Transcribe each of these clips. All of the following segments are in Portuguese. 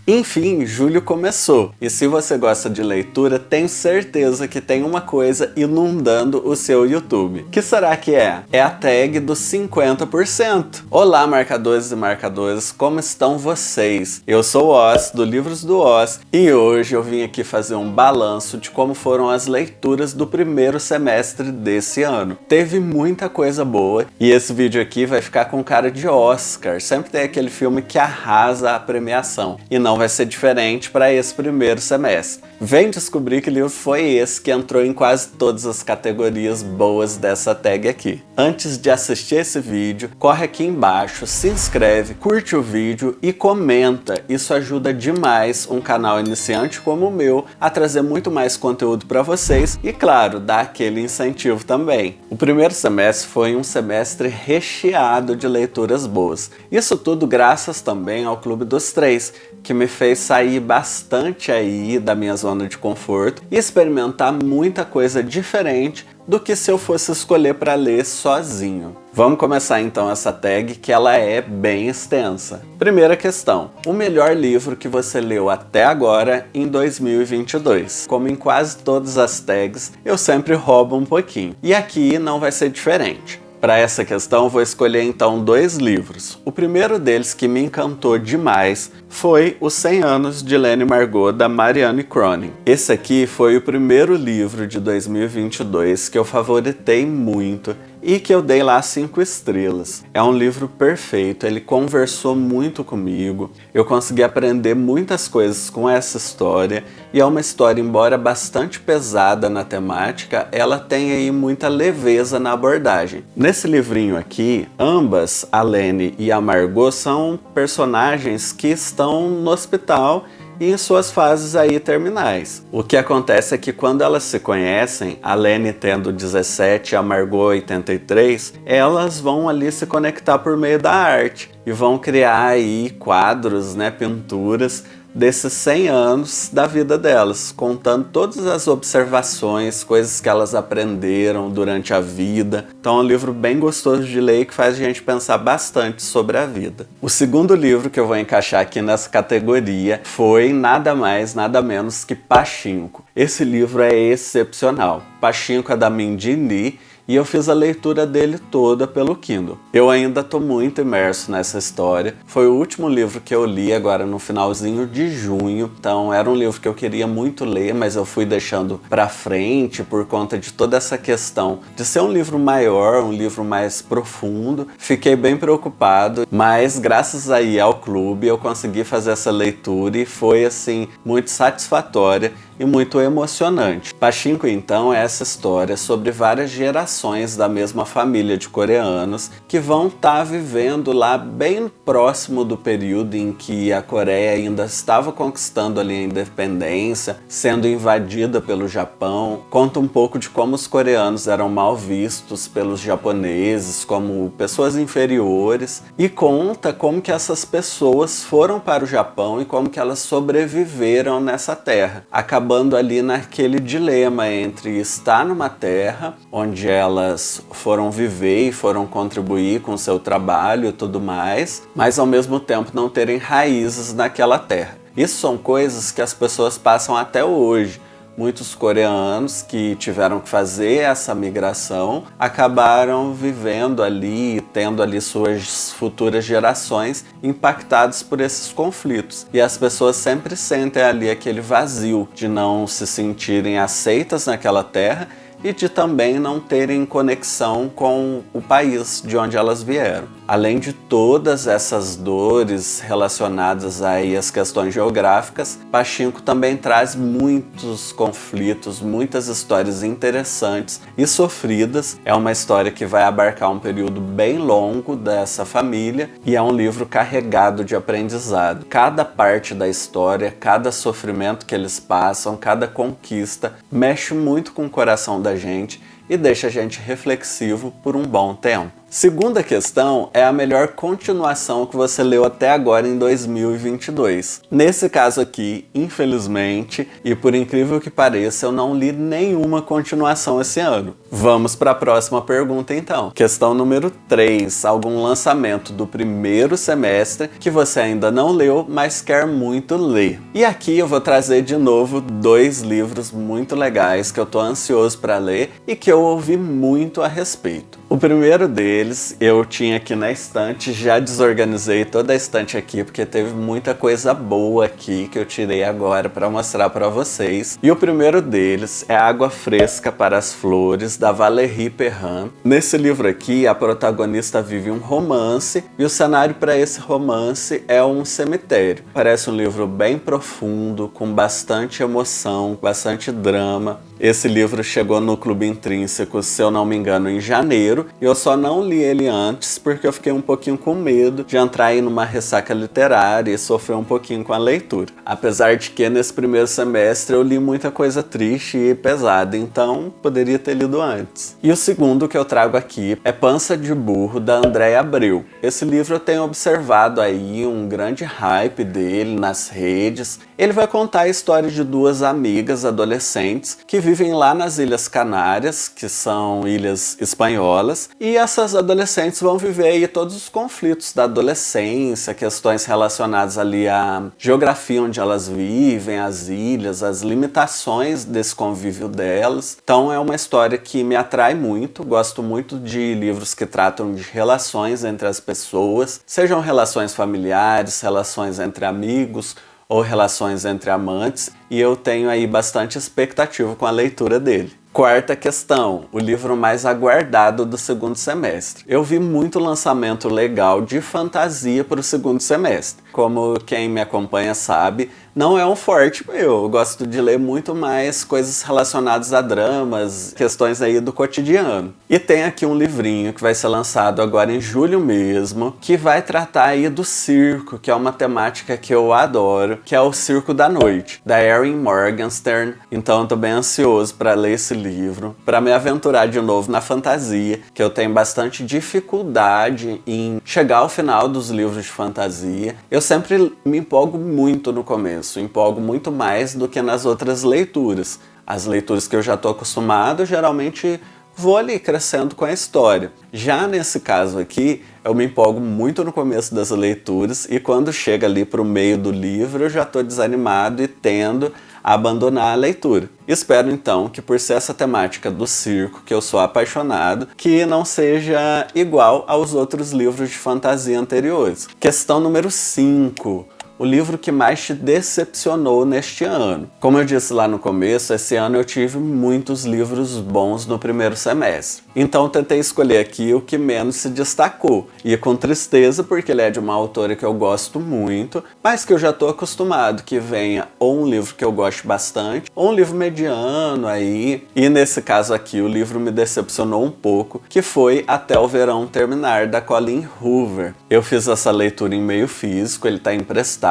Enfim, julho começou, e se você gosta de leitura, tenho certeza que tem uma coisa inundando o seu YouTube. Que será que é? É a tag dos 50%. Olá, marcadores e marcadoras, como estão vocês? Eu sou o Oz, do Livros do Oz, e hoje eu vim aqui fazer um balanço de como foram as leituras do primeiro semestre desse ano. Teve muita coisa boa, e esse vídeo aqui vai ficar com cara de Oscar. Sempre tem aquele filme que arrasa a premiação, e não vai ser diferente para esse primeiro semestre. Vem descobrir que livro foi esse que entrou em quase todas as categorias boas dessa tag aqui. Antes de assistir esse vídeo, corre aqui embaixo, se inscreve, curte o vídeo e comenta. Isso ajuda demais um canal iniciante como o meu a trazer muito mais conteúdo para vocês e, claro, dá aquele incentivo também. O primeiro semestre foi um semestre recheado de leituras boas. Isso tudo graças também ao Clube dos Três, que me fez sair bastante aí da minha zona de conforto e experimentar muita coisa diferente do que se eu fosse escolher para ler sozinho. Vamos começar então essa tag, que ela é bem extensa. Primeira questão: o melhor livro que você leu até agora em 2022. Como em quase todas as tags, eu sempre roubo um pouquinho. E aqui não vai ser diferente. Para essa questão, vou escolher então dois livros. O primeiro deles que me encantou demais foi Os 100 Anos de Leni Margot, da Marianne Cronin. Esse aqui foi o primeiro livro de 2022 que eu favoritei muito e que eu dei lá 5 estrelas. É um livro perfeito, ele conversou muito comigo, eu consegui aprender muitas coisas com essa história, e é uma história, embora bastante pesada na temática, ela tem aí muita leveza na abordagem. Nesse livrinho aqui, ambas, a Leni e a Margot, são personagens que estão no hospital e em suas fases aí terminais. O que acontece é que quando elas se conhecem, a Leni tendo 17 e a Margot 83, elas vão ali se conectar por meio da arte e vão criar aí quadros, pinturas desses 100 anos da vida delas, contando todas as observações, coisas que elas aprenderam durante a vida. Então é um livro bem gostoso de ler e que faz a gente pensar bastante sobre a vida. O segundo livro que eu vou encaixar aqui nessa categoria foi nada mais, nada menos que Pachinko. Esse livro é excepcional. Pachinko é da Mindy Lee, e eu fiz a leitura dele toda pelo Kindle. Eu ainda estou muito imerso nessa história. Foi o último livro que eu li agora no finalzinho de junho. Então era um livro que eu queria muito ler, mas eu fui deixando para frente por conta de toda essa questão de ser um livro maior, um livro mais profundo. Fiquei bem preocupado, mas graças aí ao clube eu consegui fazer essa leitura e foi assim muito satisfatória e muito emocionante. Pachinko então é essa história sobre várias gerações da mesma família de coreanos que vão estar vivendo lá bem próximo do período em que a Coreia ainda estava conquistando ali a independência, sendo invadida pelo Japão. Conta um pouco de como os coreanos eram mal vistos pelos japoneses, como pessoas inferiores, e conta como que essas pessoas foram para o Japão e como que elas sobreviveram nessa terra, acabando ali naquele dilema entre estar numa terra onde elas foram viver e foram contribuir com seu trabalho e tudo mais, mas ao mesmo tempo não terem raízes naquela terra. Isso são coisas que as pessoas passam até hoje. Muitos coreanos que tiveram que fazer essa migração acabaram vivendo ali, tendo ali suas futuras gerações impactadas por esses conflitos. E as pessoas sempre sentem ali aquele vazio de não se sentirem aceitas naquela terra e de também não terem conexão com o país de onde elas vieram. Além de todas essas dores relacionadas aí às questões geográficas, Pachinko também traz muitos conflitos, muitas histórias interessantes e sofridas. É uma história que vai abarcar um período bem longo dessa família e é um livro carregado de aprendizado. Cada parte da história, cada sofrimento que eles passam, cada conquista, mexe muito com o coração da gente e deixa a gente reflexivo por um bom tempo. Segunda questão é a melhor continuação que você leu até agora em 2022. Nesse caso aqui, infelizmente, e por incrível que pareça, eu não li nenhuma continuação esse ano. Vamos para a próxima pergunta então. Questão número 3. Algum lançamento do primeiro semestre que você ainda não leu, mas quer muito ler. E aqui eu vou trazer de novo 2 livros muito legais que eu tô ansioso para ler e que eu ouvi muito a respeito. O primeiro deles eu tinha aqui na estante, já desorganizei toda a estante aqui porque teve muita coisa boa aqui que eu tirei agora para mostrar para vocês. E o primeiro deles é Água Fresca para as Flores, da Valérie Perrin. Nesse livro aqui, a protagonista vive um romance e o cenário para esse romance é um cemitério. Parece um livro bem profundo, com bastante emoção, bastante drama. Esse livro chegou no Clube Intrínseco, se eu não me engano, em janeiro, e eu só não li ele antes porque eu fiquei um pouquinho com medo de entrar aí numa ressaca literária e sofrer um pouquinho com a leitura. Apesar de que nesse primeiro semestre eu li muita coisa triste e pesada, então poderia ter lido antes. E o segundo que eu trago aqui é Pança de Burro, da Andréa Abreu. Esse livro eu tenho observado aí um grande hype dele nas redes. Ele vai contar a história de 2 amigas adolescentes que vivem lá nas Ilhas Canárias, que são ilhas espanholas, e essas adolescentes vão viver aí todos os conflitos da adolescência, questões relacionadas ali à geografia onde elas vivem, as ilhas, as limitações desse convívio delas. Então é uma história que me atrai muito, gosto muito de livros que tratam de relações entre as pessoas, sejam relações familiares, relações entre amigos, ou relações entre amantes, e eu tenho aí bastante expectativa com a leitura dele. Quarta questão, o livro mais aguardado do segundo semestre. Eu vi muito lançamento legal de fantasia para o segundo semestre. Como quem me acompanha sabe, não é um forte meu. Eu gosto de ler muito mais coisas relacionadas a dramas, questões aí do cotidiano. E tem aqui um livrinho que vai ser lançado agora em julho mesmo, que vai tratar aí do circo, que é uma temática que eu adoro, que é o Circo da Noite, da Erin Morgenstern. Então eu tô bem ansioso para ler esse livro, para me aventurar de novo na fantasia, que eu tenho bastante dificuldade em chegar ao final dos livros de fantasia. Eu sempre me empolgo muito no começo, empolgo muito mais do que nas outras leituras. As leituras que eu já estou acostumado, geralmente vou ali crescendo com a história. Já nesse caso aqui, eu me empolgo muito no começo das leituras e quando chega ali para o meio do livro, eu já estou desanimado e tendo a abandonar a leitura. Espero então que por ser essa temática do circo, que eu sou apaixonado, que não seja igual aos outros livros de fantasia anteriores. Questão número 5. O livro que mais te decepcionou neste ano. Como eu disse lá no começo, esse ano eu tive muitos livros bons no primeiro semestre. Então tentei escolher aqui o que menos se destacou. E com tristeza, porque ele é de uma autora que eu gosto muito, mas que eu já estou acostumado que venha ou um livro que eu goste bastante, ou um livro mediano aí. E nesse caso aqui, o livro me decepcionou um pouco, que foi Até o Verão Terminar, da Colleen Hoover. Eu fiz essa leitura em meio físico, ele está emprestado.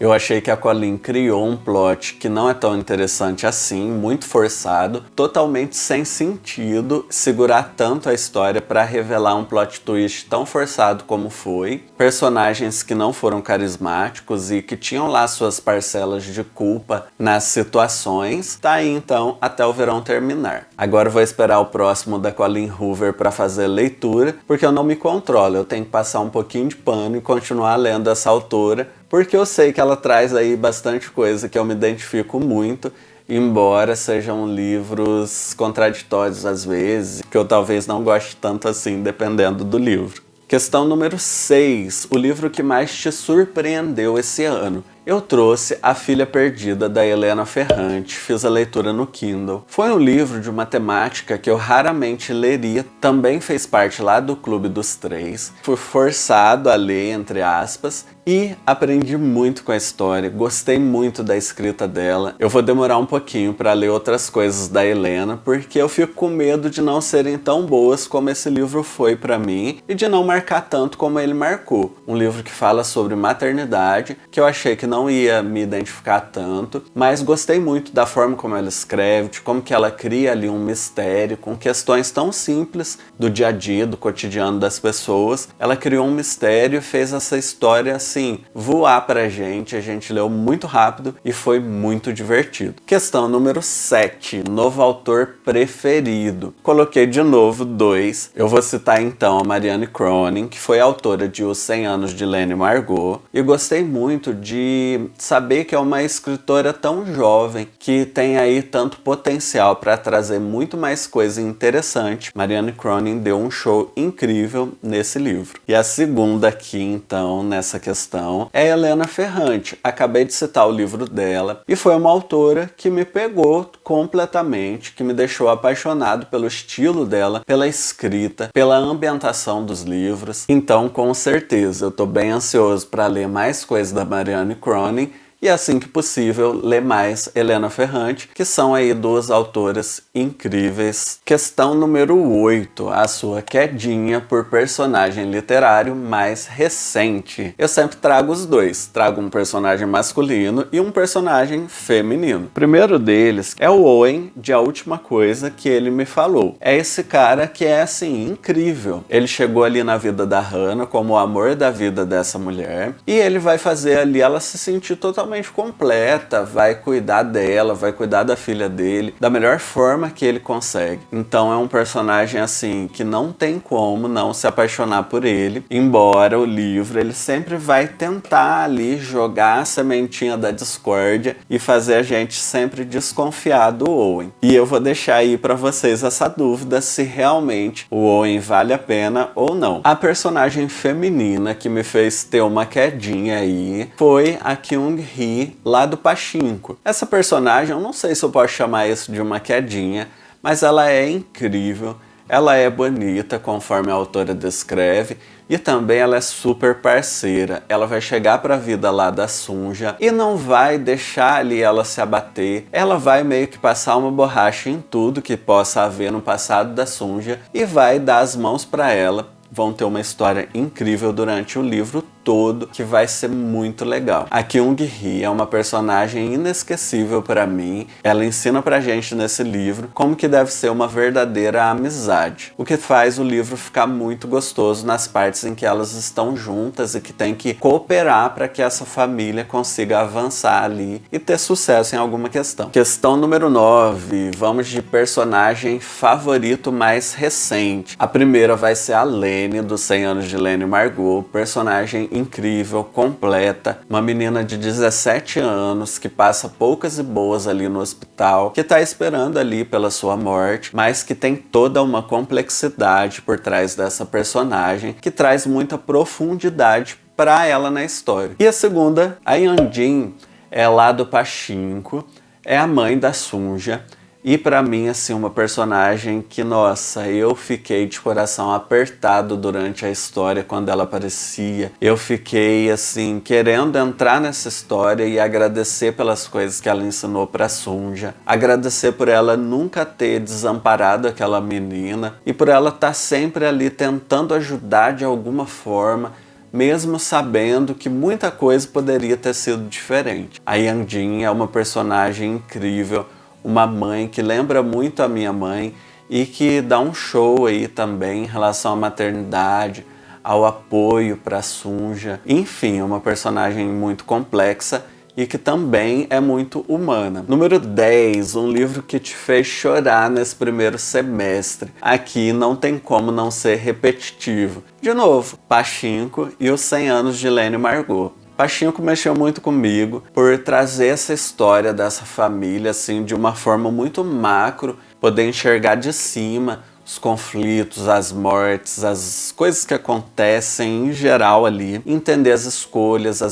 Eu achei que a Colleen criou um plot que não é tão interessante assim, muito forçado, totalmente sem sentido segurar tanto a história para revelar um plot twist tão forçado como foi, personagens que não foram carismáticos e que tinham lá suas parcelas de culpa nas situações. Tá aí então Até o Verão Terminar. Agora eu vou esperar o próximo da Colleen Hoover para fazer leitura, porque eu não me controlo, eu tenho que passar um pouquinho de pano e continuar lendo essa autora, porque eu sei que ela traz aí bastante coisa que eu me identifico muito, embora sejam livros contraditórios às vezes, que eu talvez não goste tanto assim, dependendo do livro. Questão número 6. O livro que mais te surpreendeu esse ano. Eu trouxe A Filha Perdida, da Helena Ferrante, fiz a leitura no Kindle. Foi um livro de uma temática que eu raramente leria, também fez parte lá do Clube dos Três. Fui forçado a ler, entre aspas, e aprendi muito com a história, gostei muito da escrita dela. Eu vou demorar um pouquinho para ler outras coisas da Helena, porque eu fico com medo de não serem tão boas como esse livro foi para mim, e de não marcar tanto como ele marcou. Um livro que fala sobre maternidade, que eu achei que não ia me identificar tanto, mas gostei muito da forma como ela escreve, de como que ela cria ali um mistério com questões tão simples do dia a dia, do cotidiano das pessoas. Ela criou um mistério e fez essa história assim voar pra gente. A gente leu muito rápido e foi muito divertido. Questão número 7, novo autor preferido. Coloquei de novo 2. Eu vou citar então a Marianne Cronin, que foi autora de Os 100 Anos de Lene Margot, e gostei muito de saber que é uma escritora tão jovem, que tem aí tanto potencial para trazer muito mais coisa interessante. Marianne Cronin deu um show incrível nesse livro. E a segunda aqui, então, nessa questão, é Helena Ferrante. Acabei de citar o livro dela, e foi uma autora que me pegou completamente, que me deixou apaixonado pelo estilo dela, pela escrita, pela ambientação dos livros. Então, com certeza, eu tô bem ansioso para ler mais coisas da Marianne Cronin e, assim que possível, ler mais Helena Ferrante, que são aí duas autoras incríveis. Questão número 8, a sua quedinha por personagem literário mais recente. Eu sempre trago os dois, trago um personagem masculino e um personagem feminino. O primeiro deles é o Owen, de A Última Coisa que Ele Me Falou. É esse cara que é, assim, incrível. Ele chegou ali na vida da Hannah como o amor da vida dessa mulher, e ele vai fazer ali ela se sentir totalmente completa, vai cuidar dela, vai cuidar da filha dele da melhor forma que ele consegue. Então é um personagem assim que não tem como não se apaixonar por ele, embora o livro ele sempre vai tentar ali jogar a sementinha da discórdia e fazer a gente sempre desconfiar do Owen. E eu vou deixar aí para vocês essa dúvida se realmente o Owen vale a pena ou não. A personagem feminina que me fez ter uma quedinha aí foi a Kyung-hee, lá do Pachinko. Essa personagem, eu não sei se eu posso chamar isso de uma quedinha, mas ela é incrível, ela é bonita, conforme a autora descreve, e também ela é super parceira. Ela vai chegar para a vida lá da Sunja e não vai deixar ali ela se abater. Ela vai meio que passar uma borracha em tudo que possa haver no passado da Sunja e vai dar as mãos para ela. Vão ter uma história incrível durante o livro todo, que vai ser muito legal. A Kyung-hee é uma personagem inesquecível para mim. Ela ensina pra gente nesse livro como que deve ser uma verdadeira amizade, o que faz o livro ficar muito gostoso nas partes em que elas estão juntas e que tem que cooperar para que essa família consiga avançar ali e ter sucesso em alguma questão. Questão número 9, vamos de personagem favorito mais recente. A primeira vai ser a Lene, dos 100 Anos de Lene Margot, personagem incrível, completa, uma menina de 17 anos que passa poucas e boas ali no hospital, que tá esperando ali pela sua morte, mas que tem toda uma complexidade por trás dessa personagem, que traz muita profundidade para ela na história. E a segunda, a Yeon-jin, é lá do Pachinko, é a mãe da Sunja, e pra mim, assim, uma personagem que, nossa, eu fiquei de coração apertado durante a história quando ela aparecia. Eu fiquei, assim, querendo entrar nessa história e agradecer pelas coisas que ela ensinou pra Sunja. Agradecer por ela nunca ter desamparado aquela menina e por ela estar sempre ali tentando ajudar de alguma forma, mesmo sabendo que muita coisa poderia ter sido diferente. A Yeon-jin é uma personagem incrível, uma mãe que lembra muito a minha mãe e que dá um show aí também em relação à maternidade, ao apoio para a Sunja. Enfim, é uma personagem muito complexa e que também é muito humana. Número 10, um livro que te fez chorar nesse primeiro semestre. Aqui não tem como não ser repetitivo. De novo, Pachinko e Os 100 Anos de Lene Margot. Pachinko mexeu muito comigo por trazer essa história dessa família assim de uma forma muito macro, poder enxergar de cima os conflitos, as mortes, as coisas que acontecem em geral ali, entender as escolhas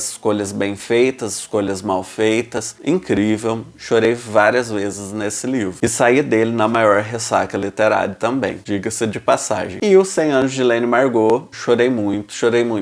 bem feitas, as escolhas mal feitas. Incrível, chorei várias vezes nesse livro e saí dele na maior ressaca literária também, diga-se de passagem. E Os 100 Anos de Lene Margot, chorei muito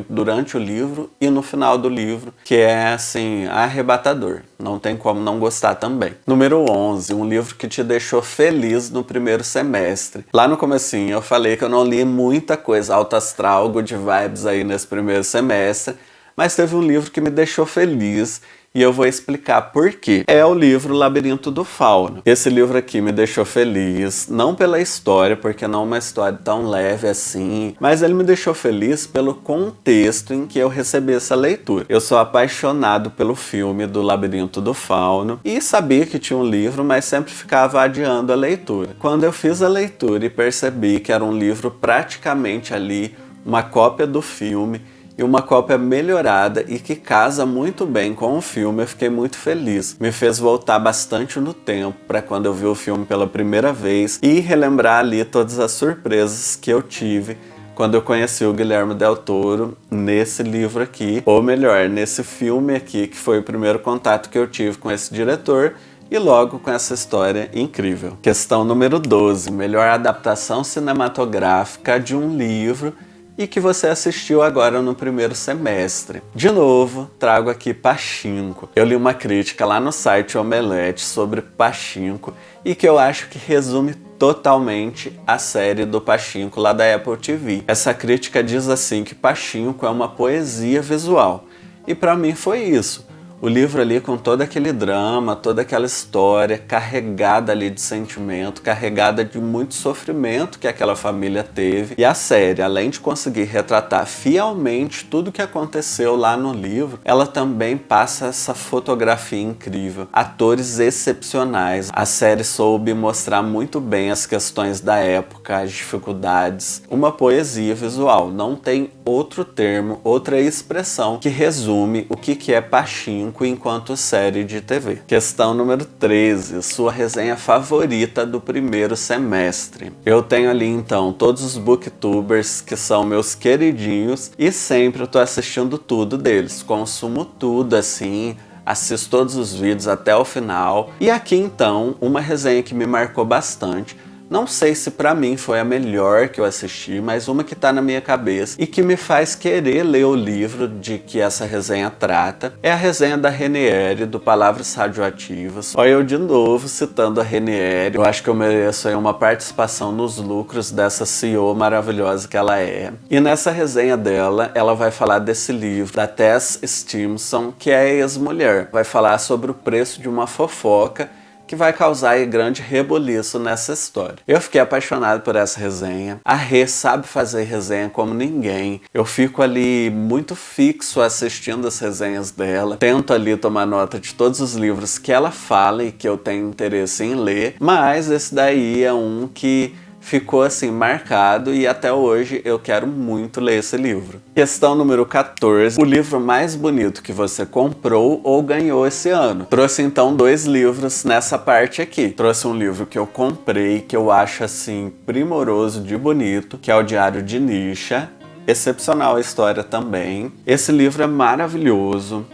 durante o livro e no final do livro, que é assim, arrebatador. Não tem como não gostar também. Número 11, um livro que te deixou feliz no primeiro semestre. Lá no comecinho eu falei que eu não li muita coisa alto astral, good vibes aí nesse primeiro semestre, mas teve um livro que me deixou feliz e eu vou explicar por quê. É o livro Labirinto do Fauno. Esse livro aqui me deixou feliz, não pela história, porque não é uma história tão leve assim, mas ele me deixou feliz pelo contexto em que eu recebi essa leitura. Eu sou apaixonado pelo filme do Labirinto do Fauno e sabia que tinha um livro, mas sempre ficava adiando a leitura. Quando eu fiz a leitura e percebi que era um livro praticamente ali, uma cópia do filme, e uma cópia melhorada e que casa muito bem com o filme, eu fiquei muito feliz. Me fez voltar bastante no tempo para quando eu vi o filme pela primeira vez e relembrar ali todas as surpresas que eu tive quando eu conheci o Guilherme Del Toro nesse livro aqui, ou melhor, nesse filme aqui, que foi o primeiro contato que eu tive com esse diretor e logo com essa história incrível. Questão número 12, melhor adaptação cinematográfica de um livro e que você assistiu agora no primeiro semestre. De novo, trago aqui Pachinko. Eu li uma crítica lá no site Omelete sobre Pachinko e que eu acho que resume totalmente a série do Pachinko lá da Apple TV. Essa crítica diz assim que Pachinko é uma poesia visual. E para mim foi isso. O livro ali com todo aquele drama, toda aquela história carregada ali de sentimento, carregada de muito sofrimento que aquela família teve. E a série, além de conseguir retratar fielmente tudo o que aconteceu lá no livro, ela também passa essa fotografia incrível, atores excepcionais. A série soube mostrar muito bem as questões da época, as dificuldades. Uma poesia visual, não tem outro termo, outra expressão que resume o que é Pachinko enquanto série de TV. Questão número 13, sua resenha favorita do primeiro semestre. Eu tenho ali então todos os booktubers que são meus queridinhos e sempre eu tô assistindo tudo deles, consumo tudo assim, assisto todos os vídeos até o final. E aqui então, uma resenha que me marcou bastante. Não sei se pra mim foi a melhor que eu assisti, mas uma que tá na minha cabeça e que me faz querer ler o livro de que essa resenha trata é a resenha da Renieri, do Palavras Radioativas. Olha eu de novo citando a Renieri. Eu acho que eu mereço aí uma participação nos lucros dessa CEO maravilhosa que ela é. E nessa resenha dela, ela vai falar desse livro da Tess Stimson, que é a ex-mulher. Vai falar sobre o preço de uma fofoca que vai causar aí grande reboliço nessa história. Eu fiquei apaixonado por essa resenha. A Rê sabe fazer resenha como ninguém. Eu fico ali muito fixo assistindo as resenhas dela. Tento ali tomar nota de todos os livros que ela fala e que eu tenho interesse em ler. Mas esse daí é um que ficou assim marcado e até hoje eu quero muito ler esse livro. Questão número 14, o livro mais bonito que você comprou ou ganhou esse ano. Trouxe então 2 livros nessa parte aqui. Trouxe um livro que eu comprei, que eu acho assim primoroso de bonito, que é o Diário de Nisha. Excepcional a história também. Esse livro é maravilhoso.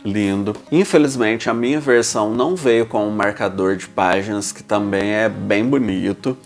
Lindo. Infelizmente a minha versão não veio com um marcador de páginas, que também é bem bonito.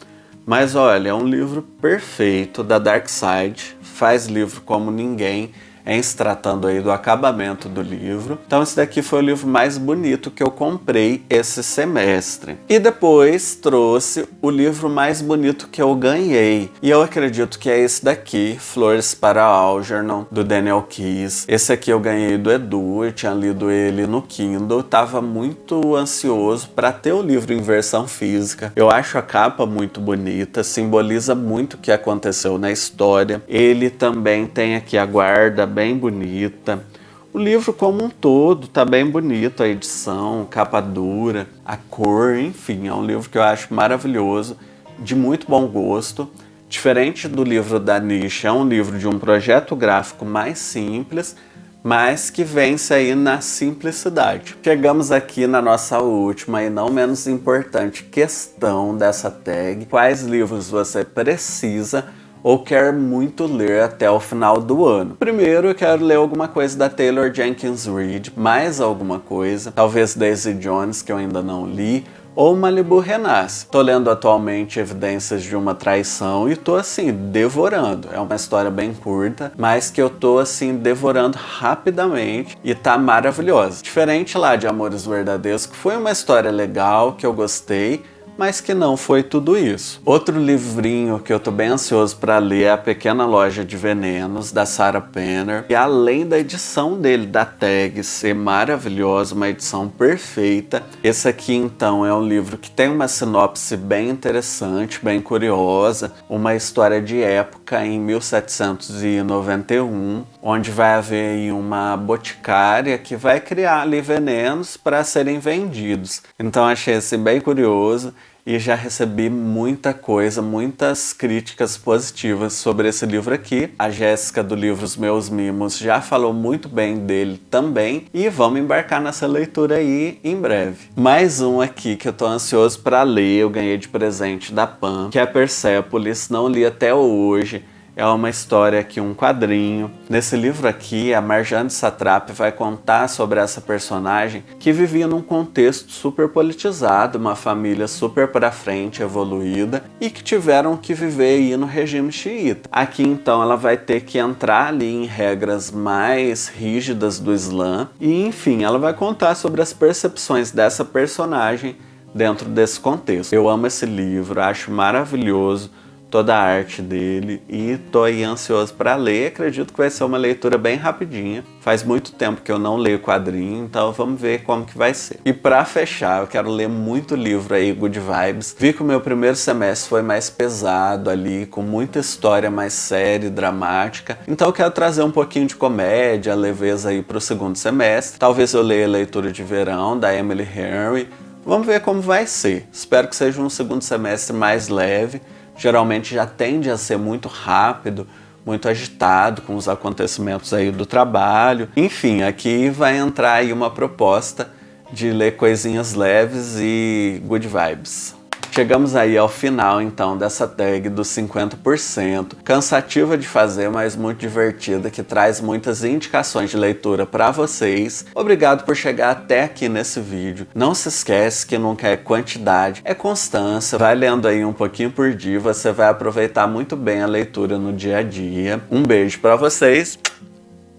Mas olha, é um livro perfeito da Dark Side, faz livro como ninguém, em se tratando aí do acabamento do livro. Então esse daqui foi o livro mais bonito que eu comprei esse semestre. E depois trouxe o livro mais bonito que eu ganhei. E eu acredito que é esse daqui, Flores para Algernon, do Daniel Keyes. Esse aqui eu ganhei do Edu, eu tinha lido ele no Kindle. Tava muito ansioso para ter o livro em versão física. Eu acho a capa muito bonita, simboliza muito o que aconteceu na história. Ele também tem aqui a guarda bem bonita. O livro como um todo tá bem bonito, a edição, capa dura, a cor, enfim, é um livro que eu acho maravilhoso, de muito bom gosto. Diferente do livro da Nisha, é um livro de um projeto gráfico mais simples, mas que vence aí na simplicidade. Chegamos aqui na nossa última e não menos importante questão dessa tag: quais livros você precisa ou quer muito ler até o final do ano. Primeiro eu quero ler alguma coisa da Taylor Jenkins Reid, mais alguma coisa, talvez Daisy Jones, que eu ainda não li, ou Malibu Renasce. Tô lendo atualmente Evidências de uma Traição e tô assim, devorando. É uma história bem curta, mas que eu tô assim, devorando rapidamente e tá maravilhosa. Diferente lá de Amores Verdadeiros, que foi uma história legal, que eu gostei, mas que não foi tudo isso. Outro livrinho que eu tô bem ansioso para ler é A Pequena Loja de Venenos, da Sarah Penner. E além da edição dele, da Tag, ser maravilhosa, uma edição perfeita, esse aqui então é um livro que tem uma sinopse bem interessante, bem curiosa, uma história de época em 1791, onde vai haver aí uma boticária que vai criar ali venenos para serem vendidos. Então achei assim bem curioso e já recebi muita coisa, muitas críticas positivas sobre esse livro aqui. A Jéssica do livro Os Meus Mimos já falou muito bem dele também e vamos embarcar nessa leitura aí em breve. Mais um aqui que eu tô ansioso para ler, eu ganhei de presente da Pam, que é Persépolis, não li até hoje. É uma história aqui, um quadrinho. Nesse livro aqui, a Marjane Satrapi vai contar sobre essa personagem que vivia num contexto super politizado, uma família super pra frente, evoluída, e que tiveram que viver aí no regime xiita. Aqui então ela vai ter que entrar ali em regras mais rígidas do Islã e enfim, ela vai contar sobre as percepções dessa personagem dentro desse contexto. Eu amo esse livro, acho maravilhoso toda a arte dele e tô aí ansioso para ler. Acredito que vai ser uma leitura bem rapidinha. Faz muito tempo que eu não leio quadrinho, então vamos ver como que vai ser. E para fechar, eu quero ler muito livro aí, Good Vibes. Vi que o meu primeiro semestre foi mais pesado ali, com muita história mais séria e dramática. Então eu quero trazer um pouquinho de comédia, leveza aí pro segundo semestre. Talvez eu leia a Leitura de Verão, da Emily Henry. Vamos ver como vai ser. Espero que seja um segundo semestre mais leve. Geralmente já tende a ser muito rápido, muito agitado com os acontecimentos aí do trabalho. Enfim, aqui vai entrar aí uma proposta de ler coisinhas leves e good vibes. Chegamos aí ao final então dessa tag dos 50%, cansativa de fazer, mas muito divertida, que traz muitas indicações de leitura para vocês. Obrigado por chegar até aqui nesse vídeo. Não se esquece que nunca é quantidade, é constância. Vai lendo aí um pouquinho por dia, você vai aproveitar muito bem a leitura no dia a dia. Um beijo para vocês.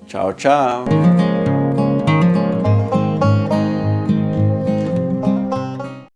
Tchau, tchau.